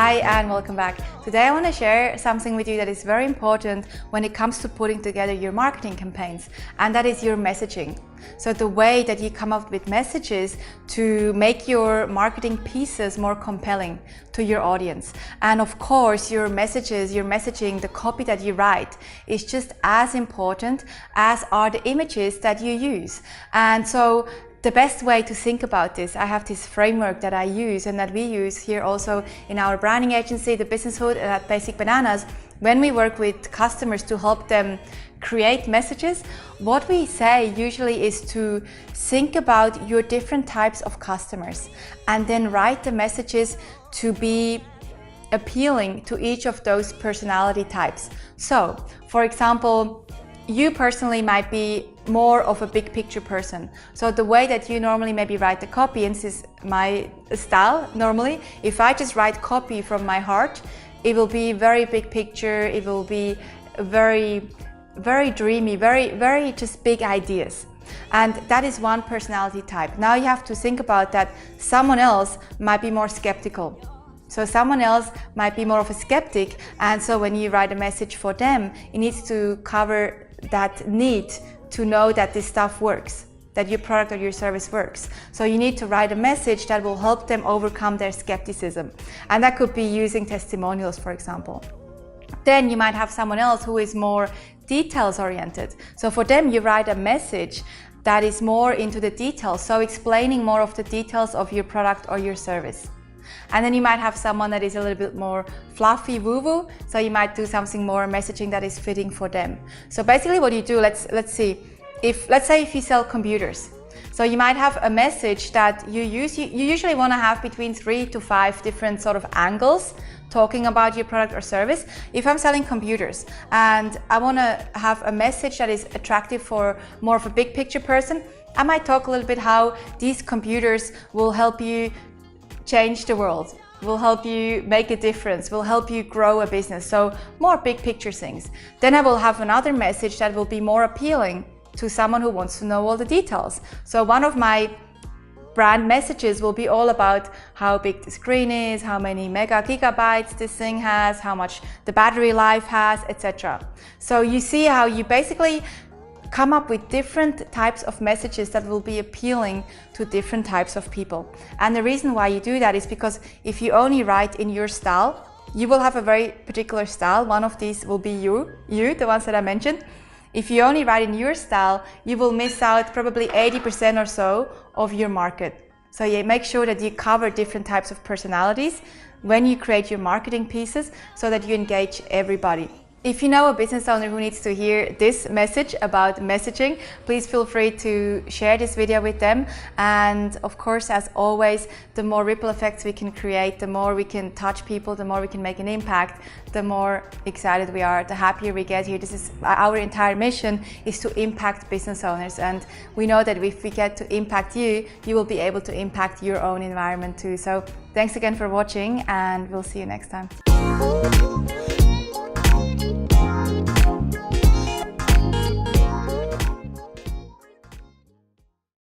Hi and welcome back. Today I want to share something with you that is very important when it comes to putting together your marketing campaigns, and that is your messaging. So the way that you come up with messages to make your marketing pieces more compelling to your audience. And of course, your messaging, the copy that you write is just as important as are the images that you use. And so the best way to think about this, I have this framework that I use and that we use here also in our branding agency, the Business Hood, at Basic Bananas. When we work with customers to help them create messages, what we say usually is to think about your different types of customers and then write the messages to be appealing to each of those personality types. So, for example, you personally might be more of a big picture person. So the way that you normally maybe write the copy, and this is my style normally, if I just write copy from my heart, it will be very big picture, it will be very, very dreamy, very just big ideas. And that is one personality type. Now you have to think about that someone else might be more skeptical. So someone else might be more of a skeptic, and so when you write a message for them, it needs to cover that need to know that this stuff works, that your product or your service works. So you need to write a message that will help them overcome their skepticism. And that could be using testimonials, for example. Then you might have someone else who is more details oriented. So for them, you write a message that is more into the details, so explaining more of the details of your product or your service. And then you might have someone that is a little bit more fluffy woo-woo, so you might do something more messaging that is fitting for them. So basically what you do, let's say if you sell computers, so you might have a message that you use. You usually want to have between 3 to 5 different sort of angles talking about your product or service. If I'm selling computers and I want to have a message that is attractive for more of a big picture person, I might talk a little bit how these computers will help you change the world, will help you make a difference, will help you grow a business. So more big picture things. Then I will have another message that will be more appealing to someone who wants to know all the details. So one of my brand messages will be all about how big the screen is, how many mega gigabytes this thing has, how much the battery life has, etc. So you see how you basically come up with different types of messages that will be appealing to different types of people. And the reason why you do that is because if you only write in your style, you will have a very particular style. One of these will be you, the ones that I mentioned. If you only write in your style, you will miss out probably 80% or so of your market. So you make sure that you cover different types of personalities when you create your marketing pieces so that you engage everybody. If you know a business owner who needs to hear this message about messaging, please feel free to share this video with them. And of course, as always, the more ripple effects we can create, the more we can touch people, the more we can make an impact, the more excited we are, the happier we get here. This is our entire mission, is to impact business owners. And we know that if we get to impact you, you will be able to impact your own environment too. So thanks again for watching, and we'll see you next time.